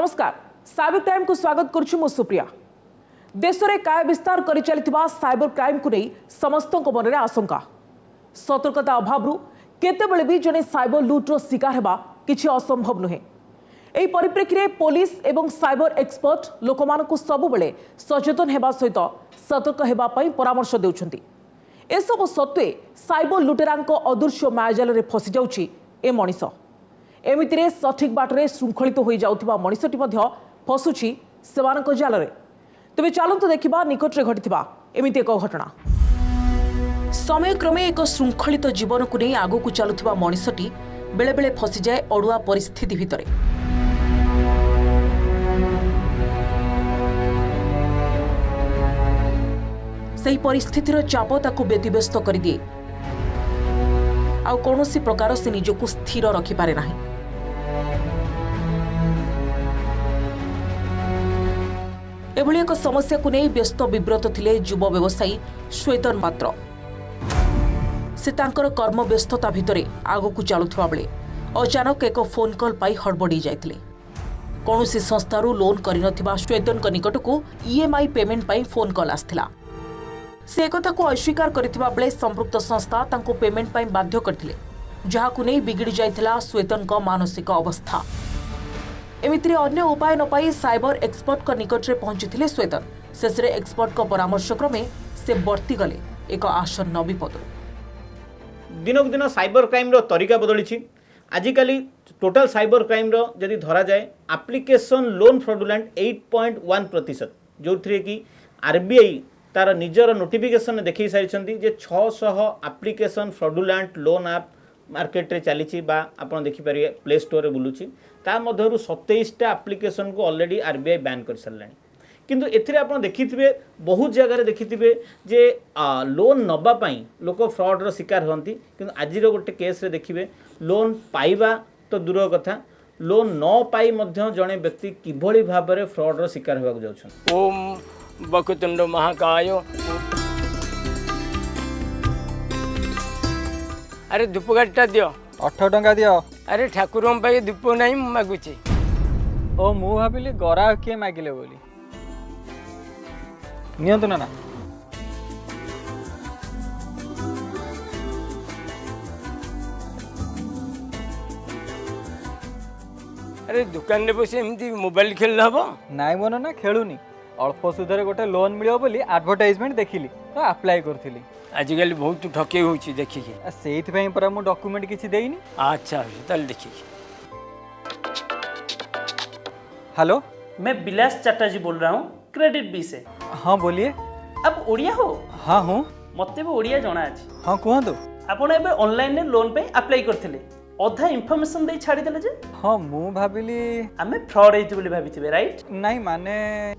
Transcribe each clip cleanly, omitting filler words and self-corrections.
नमस्कार cyber crime को स्वागत करुछु मो सुप्रिया। देश में काय विस्तार कर चलथिबा साइबर क्राइम को नहीं समस्त मन में आशंका सतर्कता अभाव केतेबेले भी जने साइबर लुट्र शिकार हेबा किछि असंभव नुहे। एही परिप्रेक्षी में पुलिस एवं साइबर एक्सपर्ट लोक मानकु सबुबेले सचेतन हेबा सहित सतर्क हेबा पई परामर्श देउछंती। एसबु सत्वे साइबर लुटेरांको अदृश्य मायाजाल रे फसी जाउछि ए मनिष। एमितिरे सठिक बाटरे श्रृंखलित हो जाउथिबा मनिषटी मध्य फसुछि सेमानक जाल रे। तेबे चलंतु देखिबा निकटरे घटिथिबा एमिति एक घटना। समयक्रमे एक श्रृंखलित जीवन को नहीं आगू चलुथिबा मनिषटी बेले बेले फसी जाए अड़ुआ परिस्थिति भितरे। सही परिस्थितिर चाप ताकू व्यतिव्यस्त कर दिए। आउ कौनसी प्रकार से निजको स्थिर रखिपारे नाही। एभली एक समस्या को नहीं व्यस्त विब्रत थिले युवा व्यवसायी श्वेतन मात्र। से तांकर कर्म व्यस्तता भितरे आगकू चलुथिबा बेले अचानक एक फोन कॉल पाई हड़बड़ी जाइतिले। कौनसी संस्थारू लोन करिनथिबा श्वेतन निकट को ईएमआई पेमेंट पाई फोन कॉल आस्थिला। से एकथा को अस्वीकार करिथिबा बेले संपृक्त संस्था तांको पेमेंट पाई बाध्य करथिले, जहाकू नहीं बिगिड़ी जाइथिला श्वेतन का मानसिक अवस्था। एमितिरे अन्य उपाय न पाई साइबर एक्सपर्ट का निकट रे पहुंचीथिले श्वेतन। शेषरे एक्सपर्ट का परामर्श क्रमे से बर्ती गले एक आसन्न विपद। दिनक दिन साइबर क्राइम रो तरीका बदली। आजिकली टोटल साइबर क्राइम रो जदि धरा जाए एप्लिकेशन लोन फ्रॉडुलेंट 8.1%, जो थी कि आरबीआई तार निजर नोटिफिकेशन देखी सारी जे 600 application fraudulent loan app market रे चली आपन देखिपारे प्ले स्टोर रे बुलुची। ता मध्यरु 27टा एप्लिकेशन को ऑलरेडी आरबीआई बैन कर सारलानी। किंतु एथिरे आपन देखिथिबे बहुत जगह देखिथिबे जे लोन नबा पई लोक फ्रॉड रो शिकार होंती। किंतु आजिर गोटे केस रे देखिबे लोन पाइबा तो दूर कथा, लोन न पाई मध्य जणे व्यक्ति किभली भाबरे फ्रॉड रो शिकार होबाक जाउछन। ओम वक्रतुंड महाकाय। अरे धूपकाठटा दियो। 8 टंका दियो। अरे ठाकुर धूप नहीं मागुची। ओ मु भाविली गरा किए मागिले बोली। नियंतु ना। अरे दुकान रे बसे एमती मोबाइल खेल हबो नाइ मन ना खेलुनी। अल्प सुधरे गोटे लोन मिलियो बोली एडवर्टाइजमेंट देखिली तो अप्लाई करथिली। आजिकल बहुत ठके होची देखिकी। सेइथ पई परा मु डॉक्यूमेंट किछि देइनी। अच्छा तल देखिकी। हेलो, मैं बिलास चटर्जी बोल रहा हूँ क्रेडिट बी से। हाँ बोलिए। आप ओडिया हो? हाँ हूँ। मते भी ओडिया जना अछि। हाँ कहतु। आपण एबे ऑनलाइन ने लोन पे अप्लाई करथिले, अधा इन्फॉर्मेशन दे छाडी देले जे। हाँ मु भाबिली हमें फ्रॉड हेति बोली भाबिथिबे, राइट? नहीं माने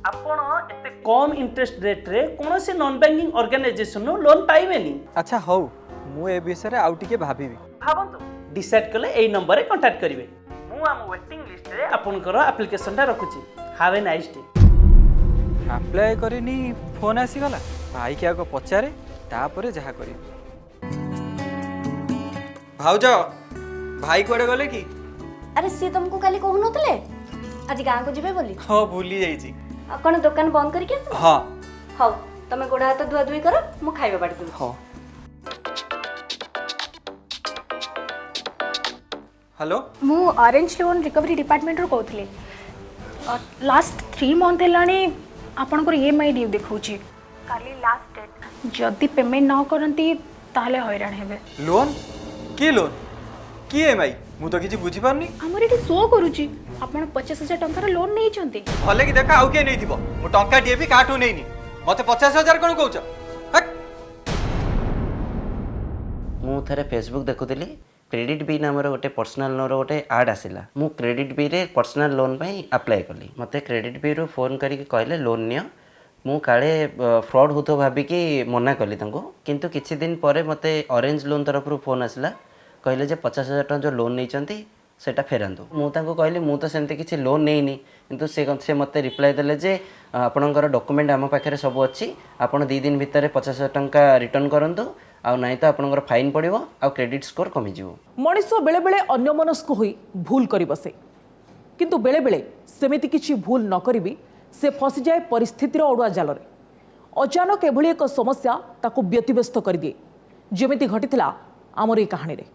आपण एते कम इंटरेस्ट रेट रे कोनोसी नॉन बैंकिंग ऑर्गेनाइजेशन नो लोन पाइबेनी। अच्छा हौ, मु ए विषय रे आउ टिके भाबिबी। भाबंतु डिसाइड करले एई नंबर रे कांटेक्ट करिवे। मु आम वेटिंग लिस्ट रे आपनकर एप्लीकेशन टा रखुची। Have a nice day. Apply करिनी फोन आसी गला। भाई के आको पचारे तापरे जहा करी। भाउज भाई कोड़े गले की? अरे सी तुमको काली कहू नतले आज गां को जिबे बोली। हां भूली जाई छी। कोन दुकान बंद करके आस? हां हां तमे गोडा हाथ धुआ धुई करो, मु खाइबा बाड़ी दउ। हां हेलो, मु ऑरेंज लोन रिकवरी डिपार्टमेंट रो कहथले। लास्ट 3 मंथ हेलानी आपन को ईएमआई ड्यू देखौची। काली लास्ट डेट, जदी पेमेंट न करंती ताले हैरान हेबे। लोन की लोन की ईएमआई मु तो किछि बुझी पारनी। हमर एटी शो करूची आपन 50,000 टंका लोन नै छंती। भले कि देखा आउ के नै थिबो, मु टंका डी भी काटू नैनी। मते 50,000 कोन कहउछ? मु थरे फेसबुक देखुतली क्रेडिट बी नाम गोटे पर्सनाल लोन गोटे आड आसिला। मु क्रेडिट बी रे पर्सनाल लोन पई अप्लाई कली। मते क्रेडिट बी रो फोन करके कहले लोन नियो। मु काले फ्रॉड होतो भाबी कि मना कली तांको। किंतु किछि दिन परे मते ऑरेंज लोन तरफ रो फोन आसिला, कहले जे 50,000 टका जो लोन नै चंती सेटा फेरांतु। मु तांको कहली मु तो सेमते किछि लोन नेइनी, किंतु से मते रिप्लाई देले जे आपणकर डॉक्यूमेंट आम पाखरे सब अछि, आपण 2 दिन भितर 50,000 टका रिटर्न करंतु, आ नहीं तो आपणकर फाइन पड़िबो आ क्रेडिट स्कोर कमी जिवो। मनिष बेले बेले अन्यमनस्क होई भूल करि बसे, किंतु बेले बेले सेमिति किछि भूल न करिबि से फसिजाए परिस्थितिर अड़ुआ जालरे। अचानक एभली एक समस्या ताकू व्यतिव्यस्त करदिए जेमिति घटिथिला आमर ए कहानी रे।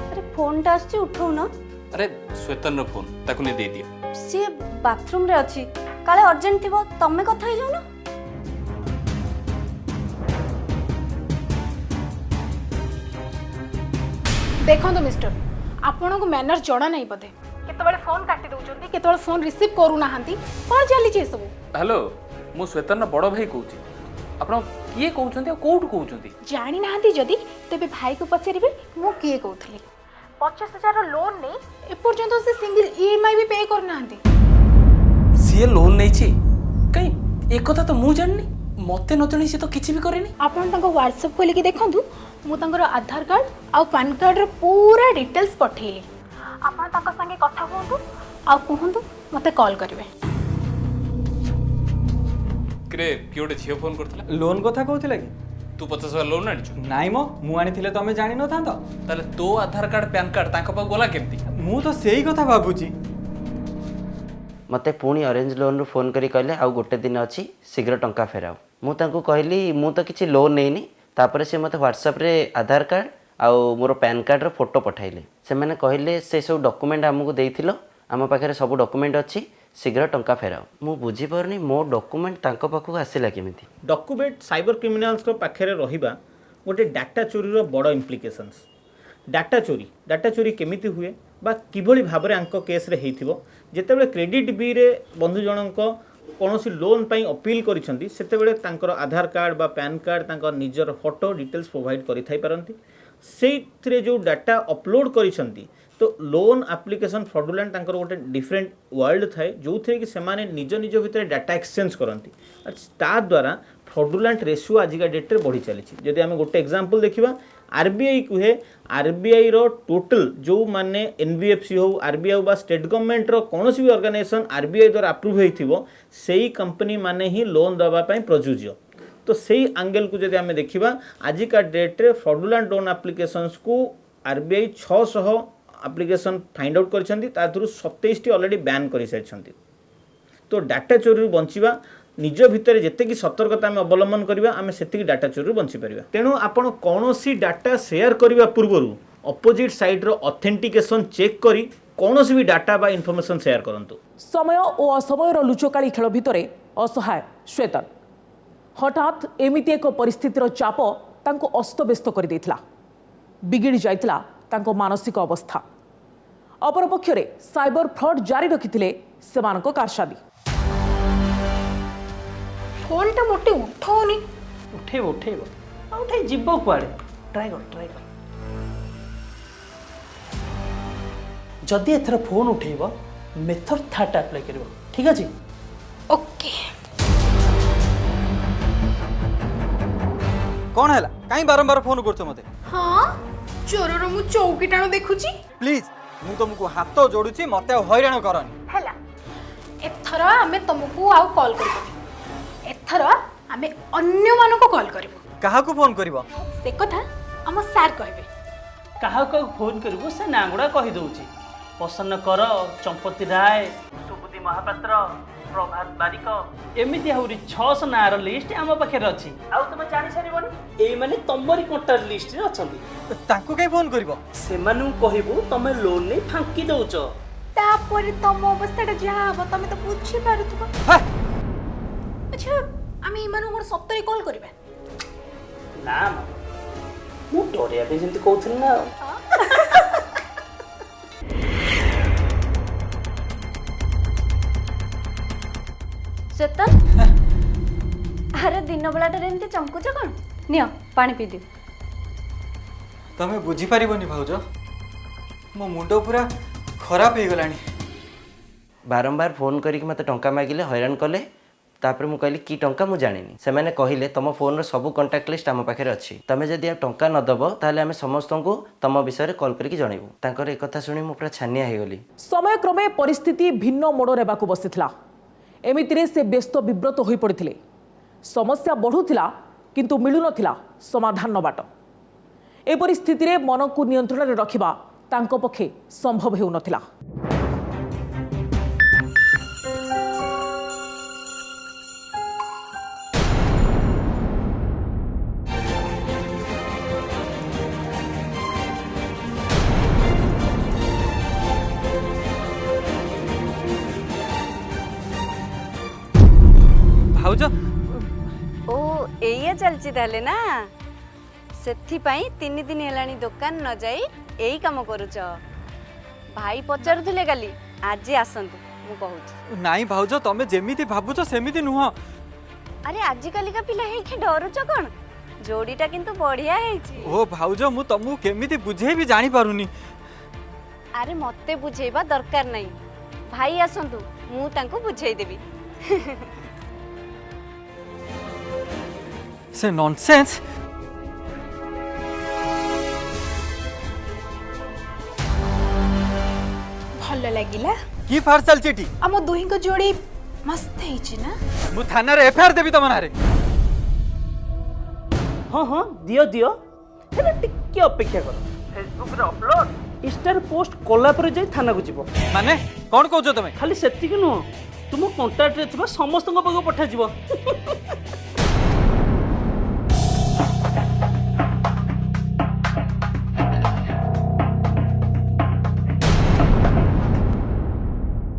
अरे फोन टा आछि उठाउ ना। अरे श्वेतन फोन ताकू ने दे दिया। सी बाथरूम रे अछि काले अर्जेंट थिबो तमे कथा ही जाओ ना। देखो मिस्टर आपण को मैनर जड़ा नहीं पदे केतबेले फोन काटी दउचंती केतबेले फोन रिसीव करू नाहंती कोन चली छै सब। हेलो मु श्वेतन बड़ भाई कहूची आपण किए कहउछंती कोउठ कहउछंती जानी नाहंती जदी तेबे भाई को पचारिबे मु किए कहउथली 25,000 लोन नै ए पर्यंत से सिंगल ईएमआई भी पे कर नाहंती। सीए लोन नै छी कई एक कथा तो मु जाननी मते न जणी से तो किछि भी करेनी। आपण तांको व्हाट्सएप खोली के देखंतु मु तांकर आधार कार्ड आ पैन कार्ड रो पूरा डिटेल्स पठेली। आपण तांको संगे कथा होंतु आ कहंतु मते कॉल करिवे। क्रे कियोडे छियो फोन करथला लोन कथा कहूथिला कि तू 50,000 लोन आनिछु नाई मो मु आनिथिले तमे जानि न थांतो ताले तो आधार कार्ड पैन कार्ड तांको पा गोला केमती मु तो सेही कथा भाबुची। मते पुणी ऑरेंज लोन रु फोन करी कहले आउ गोटे दिन अच्छी शीघ्र टंका फेराओ। मु तांको कहली मु तो किछि लोन नेनी तापर से मते व्हाट्सएप रे आधार कार्ड आउ मोर पैन कार्ड रो फोटो पठाइले। से माने कहले से सब डॉक्यूमेंट हमको देइथिलो आम पाखे सब डॉक्यूमेंट अच्छी शीघ्र टंका फेराओ। मु बुझी परनी मो डॉक्यूमेंट तांको पाखु आसिला केमिति। डॉक्यूमेंट साइबर क्रिमिनाल्स रो पाखे रहिबा गोटे डाटा चोरी रो बड़ इम्प्लिकेशंस। डाटा चोरी केमिति हुए बा किभली भाबरे आंको केस रे हेइथिबो जेतेबेले क्रेडिट बी रे बंधु जनक कौनसी लोन पाई अपील करिसेंती सेतेबेले तांकर आधार कार्ड बा पैन कार्ड तांकर निजर फोटो डिटेल्स प्रोवाइड करि थाई पारंती। सेइथरे जो डाटा अपलोड करिसेंती तो लोन एप्लिकेशन फ्रॉडुलेंट तांकर गोटे डिफरेंट वर्ल्ड थाए जो थे कि सेमाने निज निज भितर डाटा एक्सचेंज करती ता द्वारा फ्रॉडुलेंट रेशियो आजिका डेट रे बढ़ी चली। जदि आम गोटे एग्जांपल देखिबा आरबीआई कुहे आरबीआई रो टोटल जो माने एनबीएफसी हो आरबीआई बा स्टेट गवर्नमेंट रो कोनोसी भी ऑर्गेनाइजेशन आरबीआई द्वारा अप्रूव होइथिबो सेही कंपनी माने ही लोन दबा पई प्रयोज्य। तो सेही एंगल को जदि आम देखिबा आजिका डेट रे फ्रॉडुलेंट लोन एप्लिकेशंस को आरबीआई 600 एप्लिकेशन फाइंड आउट करिसेंती ताथुरु 27 टी ऑलरेडी बैन करि सारिसेंती। तो डाटा चोरी बंचिबा निज भितर जेते कि सतर्कता आम अवलंबन करबा आम सेतिकी डाटा चोरी बंची परिबा। तेणु आपण कोनोसी डाटा शेयर करबा पूर्वरु अपोजिट साइड रो ऑथेंटिकेशन चेक करी कोनोसी भी डाटा बा इन्फॉर्मेशन शेयर करंतु। समय और असमय लुचकाली खेल भितरे असहाय श्वेतन हठात एमिति एक परिस्थितिर चाप तांको अस्तव्यस्त कर देथिला बिगिड़ी जाइथिला तांको मानसिक अवस्था। अपरपक्षरे साइबर फ्रॉड जारी रखिथिले सेमानको कारशादी। फोन टा मोटे उठाओनी उठेब उठे जीव कुआड़े ट्राए कर जदि एथर फोन उठेब मेथड थर्ड अप्लाई कर ठीक अच्छे। ओके कौन है कहीं बारंबार फोन करছো मते। हाँ चोरर मु चौकी टाणो देखुची प्लीज मु तुमको हाथ जोड़ुची मते हैरान करनी हैला एथर आमे तुमको आउ कॉल करबो एथर आमे अन्य मानको कॉल करबो। काहा को फोन करबो से कथा हम सर कहबे कहा फोन करू से ना गुड़ा कही दउची प्रसन्न कर चंपती राय सुबुद्धि महापात्र प्रभात बारिक एमती आहरी 600 नार लिस्ट आम पाखे अच्छी आउ तुम जानी सारिबनी एई माने तमरी कंटाक्ट लिस्ट रे अछंती तांको कहीं फोन करबो से मानु कहबो तमे लोन नै फांकी दउचो तापर तम अवस्थाटा जहा हबो तमे तो बुझी पारुथबो। अच्छा आमे इमानु गोर सप्तरी कॉल करबे ना मु डरिया बे जेंति कहउथिन ना श्वेतन अरे दिन बेलाटा एमती चमकुच कौन नियो पानी पी दियो। तमे बुझी पारिबनी भाउज मो मुंडो पूरा खराब हो गलानी। बारंबार फोन करके मते टंका मागिले हैरान कले तापर मु कहली की टंका मु जानिनी से माने कहिले तम फोन रो सब कांटेक्ट लिस्ट आम पाखे अछि तमे जदि आ टंका न दबो ताले आमे समस्त को तम विषय रे कॉल करके जणैबू। तांकर एक कथा सुनी मु पूरा छानिया हे गली। समय क्रमे परिस्थिति भिन्न मोड़ नेबाकू बसिथिला एमितिरे से व्यस्त विब्रत होई पड़िथिले। समस्या बढ़ुथिला किंतु मिलुनथिला समाधान बाट। ए परिस्थिति रे मन को नियंत्रण रे रखिबा तांको पक्षे संभव हेउनथिला। भाउज ओ एया चलची ताले ना सेथिपाई 3 दिन हेलानी दुकान न जाई एई काम करूच। भाई पचारुथिले काली आज आसंतु मु कहूच। नाई भाउज तमे जेमिति भाबुछ सेमिति नुह। अरे आज काली का पिला हे के डरुच कोन जोड़ीटा किंतु बढ़िया हेची। ओ भाउज मु तमु केमिति बुझे भी जानि पारुनी। अरे मते बुझेबा दरकार नहीं भाई आसंतु मु तांको बुझाई देबी। से नॉनसेंस। भल लगिला की फार चल चिटी आम दुही को जोड़ी मस्त हेची ना। मु थाना रे एफआईआर देबी तम नारे। हाँ हाँ दियो दियो हेले टिके अपेक्षा कर फेसबुक रे अपलोड इंस्टा पोस्ट कला पर जाई थाना को जीवो। माने कोन कहजो तमे? खाली सेतिक नुह तुम कांटेक्ट रे थिबा समस्त पाखो पठा जीवो।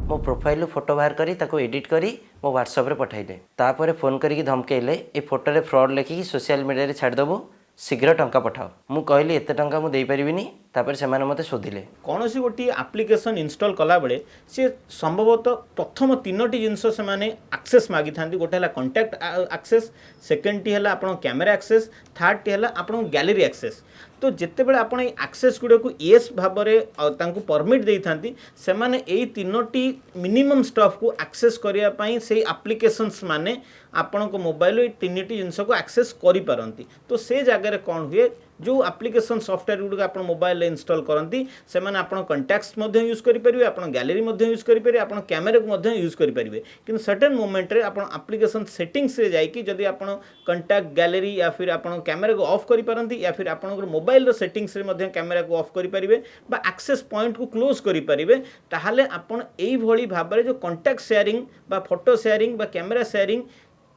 मो प्रोफाइल फोटो बाहर करी ताको एडिट करी मो व्हाट्सएप रे पठाइले तापर फोन करिकी धमकेले ए फोटो रे फ्रॉड लेखिकी सोशल मीडिया रे छाड़ दबो शीघ्र टंका पठाओ। मु कहली एते टंका मु देई परिबिनी तापर से माने मते शोधिले। कौनसी गोटी एप्लिकेशन इंस्टॉल कला बेले से संभवतः प्रथम 3टी जिनस से माने एक्सेस मागी थांती। गोटे हला कांटेक्ट एक्सेस, सेकंड टी हला आपण कैमरा एक्सेस, थर्ड टी हला आपण गैलरी एक्सेस। तो जिते बड़े आपण एक्सेस गुड़ा को येस भाव में परमिट दे था से माने यही 3टी मिनिमम स्टफ को एक्सेस करने से एप्लिकेशंस माने आपण मोबाइल 3टी जिनस को एक्सेस करि पारंती। तो से जगह कौन हुए जो एप्लिकेशन सॉफ्टवेयर गुड़ आप मोबाइल इंस्टॉल करती से माने आपण कंटैक्ट्स यूज करेंगे, आप गैलरी यूज करेंगे, आप कैमेरा को यूज करेंगे। कि सर्टेन मोमेंट रे आपण एप्लिकेशन सेटिंग्स रे जाइकी जदि आपण कंटैक्ट गैलरी या फिर आपण कैमेरा को ऑफ करि पारंती या फिर आपण मोबाइल रो सेटिंग्स रे मध्य कैमेरा को ऑफ करि परिबे बा एक्सेस पॉइंट को क्लोज करि परिबे ताहाले आपण एई भली भाबरे जो कंटैक्ट शेयरिंग बा फोटो शेयरिंग बा कैमेरा शेयरिंग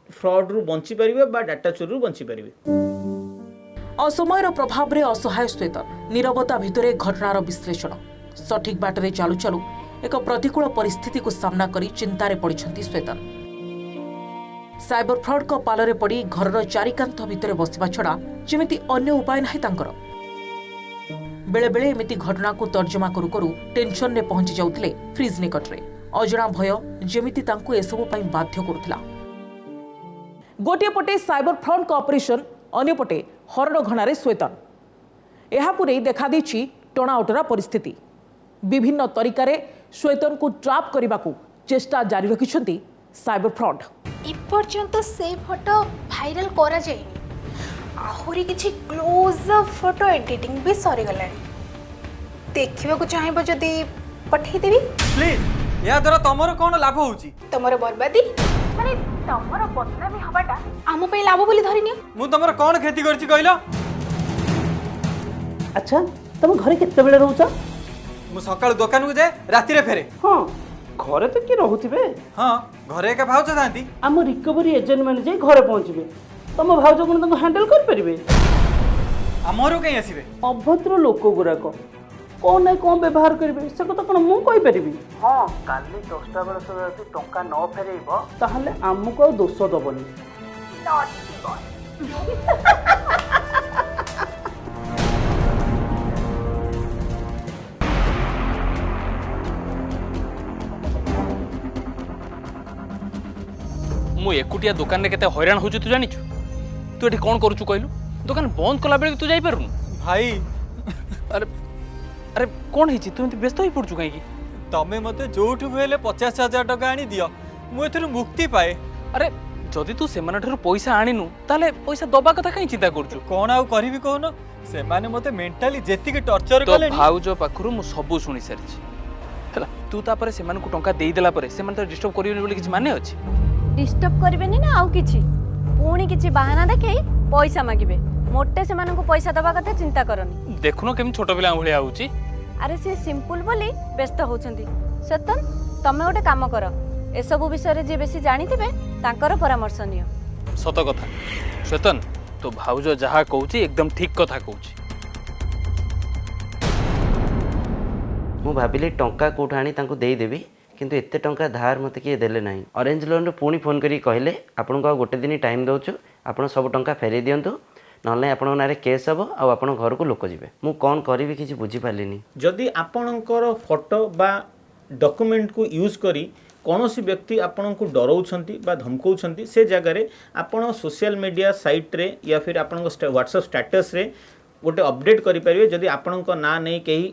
फ्रॉड रु बंची परिबे बा डाटा चोरी रु बंची परिबे। असमयर प्रभाव रे असहाय श्वेतन नीरवता भितरे घटनार विश्लेषण सठिक बाटरे चालू चालू एक प्रतिकूल परिस्थिति को सामना करी चिंतारे पड़िछंती श्वेतन। साइबर फ्रॉड को पालरे पड़ी घरर चारिकांत भितरे बसिबा छड़ा जेमिति अन्य उपाय नाही तांकर। बेले बेले एमिति घटना को तर्जमा करू करू टेंशन ने पहुंची जाउथिले फ्रिज निकटरे। अजणा भय जेमिति तांको एसबु पई बाध्य करुथिला। गोटे पटे साइबर फ्रॉड को ऑपरेशन अन्य पटे हरण घणारे श्वेतन। एहाकु नै देखा देछि टणाउटरा परिस्थिति। विभिन्न तरीकारे श्वेतन को ट्रैप करबाकू चेष्टा जारी रखिछंती साइबर फ्रॉड। इपर्यंत से फोटो भाइराल करा जाइनी आहुरी किछि क्लोज फोटो एडिटिंग भी सरी गलानी। देखिबा को चाहेबो जदी पठेई देबी प्लीज। या द्वारा तमरो कोन लाभ होउची? तमरो बर्बादी माने तमरो बदनामी हबाटा आम पे लाभ बोली धरिनियो। मु तमरो कोन खेती करची कहलो? अच्छा तुम घरे केते बेले रहउछ? मु सकाळ दुकान को जाए राती रे फेरे। हाँ घरे तो किए रहुथिबे? हाँ घरे का भाउज थांती। आम रिकवरी एजेंट माने जे घरे पहुंचबे तुम भाउज कोन तंग हैंडल कर परिबे? हमरो कहीं आसीबे अभद्र लोक गुराक कौन ना कौन व्यवहार करेंगे से कथा कौन मु कहि परिबी? हाँ काली 10टा बेले सब यदि टंका न फेरेइबो ताहले आमुको दोष दबनी। मु एकुटिया दुकान रे केते हैरान होछु तू जानिछु? तू एठी कोन करूछु कहलु? दुकान बंद कला बेले तू जाई पारुनु? भाई अरे अरे कोन हिची तू एंती व्यस्त होई पड़छु काई की? तमे मते जोठु भेले 50,000 टका आनी दियो मु एथरु मुक्ति पाए। अरे जदि तू सेमाना ठरु पैसा आनिनु ताले पैसा दबा कथा काई चिंता करछु? कोन आउ करबी कहनो से माने मते मेंटली जेतिके टॉर्चर तो कलेनी। भाउजो पाखरु मु सबु सुनि सारिछि हला तू ता परे सेमान को टंका देई देला परे सेमान तो डिस्टर्ब करियोनी बोली किछ माने अछि? डिस्टर्ब करबेनी ना आउ किछि पुणी किछि बहाना देखै पैसा मागिबे मोटे से माननको पैसा दबा कथा चिंता करनी देखुन केमी छोट पिला भलिया होउची अरे से सिंपल बोली व्यस्त होउछंती सतन तमे गोटे काम कर ए सब विषय रे जे बेसी जानिथिबे तांकर परामर्श नियो सत कथा श्वेतन तो भाउज जहा कहूची एकदम ठीक कथा कहूची ମୁଁ ଭାବିଲି ଟଙ୍କା କେଉଁଠୁ ଆଣି ତାଙ୍କୁ ଦେଇଦେବି କିନ୍ତୁ ଏତେ ଟଙ୍କା ଧାର ମୋତେ କିଏ ଦେଲେ ନାହିଁ ଅରେଞ୍ଜ ଲୋନ୍ରୁ ପୁଣି ଫୋନ୍ କରିକି କହିଲେ ଆପଣଙ୍କୁ ଆଉ ଗୋଟେ ଦିନ ଟାଇମ୍ ଦେଉଛୁ ଆପଣ ସବୁ ଟଙ୍କା ଫେରାଇ ଦିଅନ୍ତୁ ନହେଲେ ଆପଣଙ୍କ ନାଁରେ କେସ୍ ହେବ ଆଉ ଆପଣଙ୍କ ଘରକୁ ଲୋକ ଯିବେ ମୁଁ କ'ଣ କରିବି କିଛି ବୁଝିପାରିଲିନି जदि आपणकर फोटो बा डॉक्यूमेंट को यूज करी कौनसी व्यक्ति आपन को डराउछंती बा धमकाउछंती से जगह रे आपण सोशल मीडिया साइट रे या फिर आपन व्हाट्सएप स्टेटस रे गोटे अपडेट करि परिबे जदि आपन ना नहीं कहीं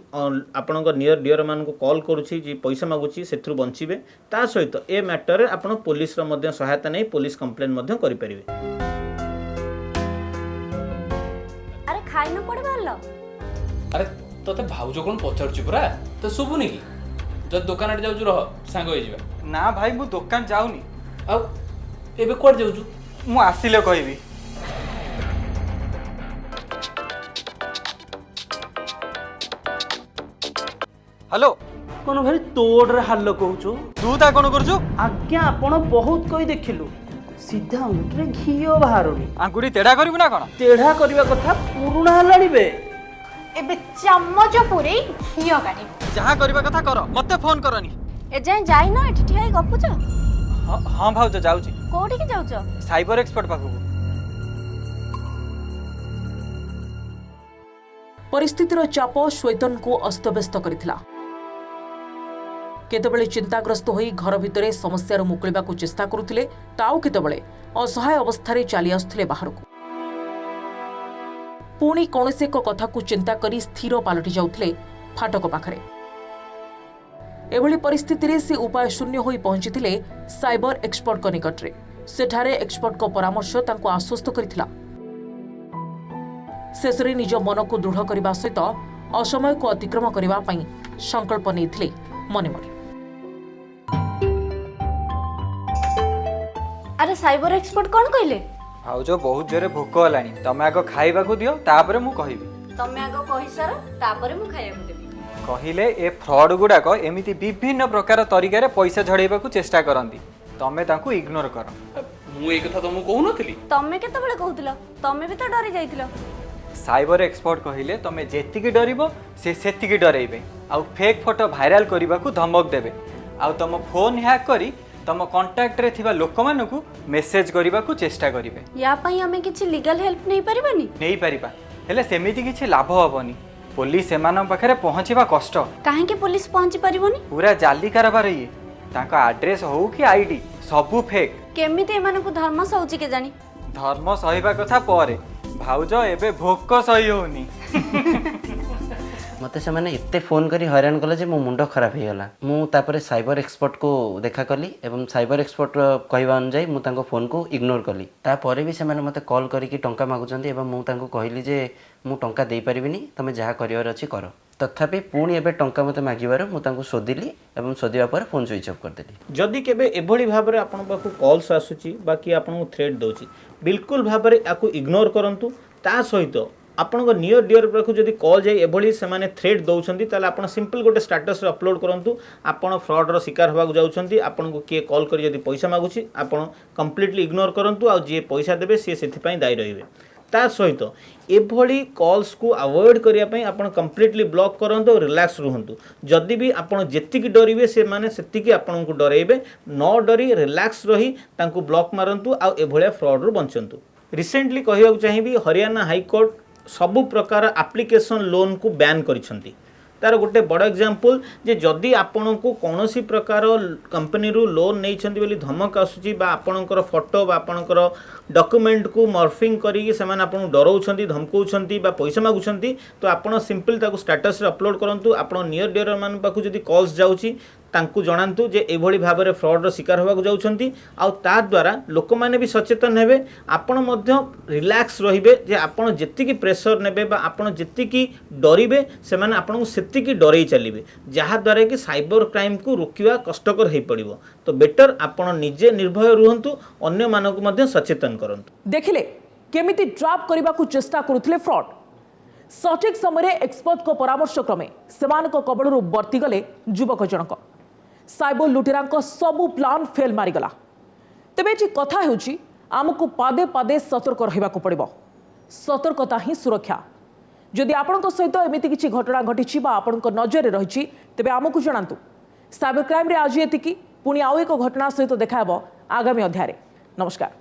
आपन नियर डियर मान को कॉल करूछि जे पैसा मागुछि सेथरु बंचिबे ता सहित ए मैटर रे आपन पुलिस रो मध्य सहायता नहीं पुलिस कंप्लेन मध्य करि परिबे अरे खाइ न पड़े बारलो अरे तोते भाउज कोन पचारछु पुरा तो सुबुनी की जब दुकान आडे जाउछु रह सांग होई जिबा ना भाई मु दुकान जाउनी आ एबे कोड जाउछु मु आसिले कहबी हेलो कोन भाई तोड़ रे हाल कहूछु तू ता कोन करछु आज्ञा आपण बहुत कई देखिलु सीधा उंटरे घियो बाहरुनी आंकुरी तेडा करबी ना कोन तेढ़ा करबा कथा पुरुणा हलाणी बे एबे चम्मच पूरे घियो काटी जहा करबा कथा कर मते फोन करनी ए जाय जाई न एठी ठियाई गपुछ हां भाउज जाउची कोठी के जाउछ साइबर एक्सपर्ट पाखु परिस्थितिर चाप श्वेतन को अस्तव्यस्त करथिला केतेबेले चिंताग्रस्त होई घर भितरे समस्यार मुकुलिबा को चेष्टा करुथिले ताऊ केतेबेले असहाय अवस्था चली आसुथिले बाहरकू पुणी कौनसी एक कथा को चिंता करी स्थिर पलटि जाउथिले फाटक पाखरे एभली परिस्थिति से उपाय शून्य होई पहुंचीथिले साइबर एक्सपर्ट को निकटरे सेठारे एक्सपर्ट को परामर्श तांको आश्वस्त करिथिला शेषरे निज मन को दृढ़ करने सहित असमय को अतिक्रम करने संकल्प नहीं मने मने अरे साइबर एक्सपर्ट कौन कहले भाउज बहुत जोरे भोक हलानी तमे आगो खाइबा को दियो तापरे मु कहिबी तमे आगो कहि सार तापरे मु खाइया को देबी कहिले ए फ्रॉड गुडा को एमिति विभिन्न प्रकार तरीका रे पैसा झड़ेबा को चेष्टा करंती तमे ताकू इग्नोर कर मु एक कथा तुमको कहू नथली तमे केतबेले कहउतिलो तमे भी तो डरी जाइतिलो साइबर एक्सपर्ट कहिले तमे जेतिकी डरिबो से सेतिकी डरेइबे आउ फेक फोटो वायरल करबा को धमक देबे आउ तम फोन हैक करी तम कांटेक्ट रे थिबा लोक मानकू मेसेज करबा को चेष्टा करिवे या पई हमें किछि लीगल हेल्प नहीं परिबानी नहीं परिबा हेले सेमिति किछि लाभ हबनी पुलिस एमान पाखरे पहुंचीबा कष्ट काहे के पुलिस पहुंची परिबोनी पूरा जाली कारबार ये तांका एड्रेस हो कि आईडी सबू फेक केमिते एमान को धर्म सौची के जानी धर्म सहिबा कथा परे भाउज एबे भोक सही होनी मते से माने एते फोन करी हैरान कले जे मो मुंड खराब हो गला मु तापरे साइबर एक्सपर्ट को देखा कली एवं साइबर एक्सपर्ट कहवा अनुसार मु तांको फोन को इग्नोर कली तापरे भी से माने मते कॉल करी कि टंका मागुचंदी एवं मु तांको कहली जे मु टंका देई परिबिनी तमे जहा करिवार अछि करो तथापि पुणी एबे टंका मते मागिवार मु तांको सोदिली एवं सोदिवा पर फोन स्विच ऑफ कर देली जदि केबे एभली भाबरे आपन पाखु कॉल्स आसुची बाकी आपन थ्रेट दोची बिल्कुल भाबरे आकु इग्नोर करंतु ता सहित आपन नियर डियर पाखु जदि कॉल जाई एभली से माने थ्रेट दउछंती ताले आपन सिंपल गोटे स्टेटस रे अपलोड करंतु आपन फ्रॉड रो शिकार होबाक जाउछंती आपन को किए कॉल करी जदि पैसा मागुची आपन कंप्लीटली इग्नोर करंतु आ जे पैसा देबे से सेथि पई दायी रहिबे ता सहित एभली कॉल्स को अवॉइड करिया पई आपन कंप्लीटली ब्लॉक करंतु रिलैक्स रहंतु जदि भी आपन जेतिकी डरिबे से माने सेतिकी आपन को डरेबे न डरी रिलैक्स रही तांको ब्लॉक मारंतु आ एभलिया फ्रॉड रो बंचंतु रिसेंटली कहिबा चाहिबी हरियाणा हाई कोर्ट सबु प्रकार एप्लिकेशन लोन को बैन करिसंती तार गोटे बड़ एग्जांपल जे जदि आपन को कौनसी प्रकार कंपनी रू लोन नहीं छंती बोली धमक आसुची बा आपनकर फोटो बा आपनकर डॉक्यूमेंट को मॉर्फिंग करी से माने आपन डराउछंती धमकाउछंती बा पैसा मागुछंती तो आपन सिंपल ताको स्टेटस रे अपलोड करंतु आपन नियर डियर मान पाखु जदि कॉल्स जाउची तांकु जणांतु जे एभली भाबरे फ्रॉड रो शिकार होबाक जाउछंती आ ता द्वारा लोक माने भी सचेतन हेबे आपन मध्य रिलैक्स रहिबे जे आपन जेतिकी प्रेशर नेबे बा आपन जेतिकी डरिबे से माने आपन को सेतिकी डरेई चलिबे जहा द्वारा कि साइबर क्राइम को रोकिवा कष्टकर हेई पड़िबो तो बेटर आपन निजे निर्भय रहंतु अन्य मानक मध्य सचेतन करंतु देखिले केमिति ट्रैप करने को चेष्टा करुथिले फ्रॉड। सठिक समय एक्सपर्ट को परामर्श क्रमे सेमानक कबड़रू बर्तीगले युवक जनक। साइबर लुटेरांक सबु प्लान फेल मारिगला। तेबे जी कथा हेउची आमको पादे पादे सतर्क रहिबाकू पड़िबो। सतर्कता ही सुरक्षा। जदि आपणक सहित एमिति किछि घटना घटिछि बा आपणक नजर रहिछि तेबे आमको जणांतु। साइबर क्राइम रे आज एतिकी पुणी आउ एक घटना सहित देखाबो आगामी अध्याय। नमस्कार।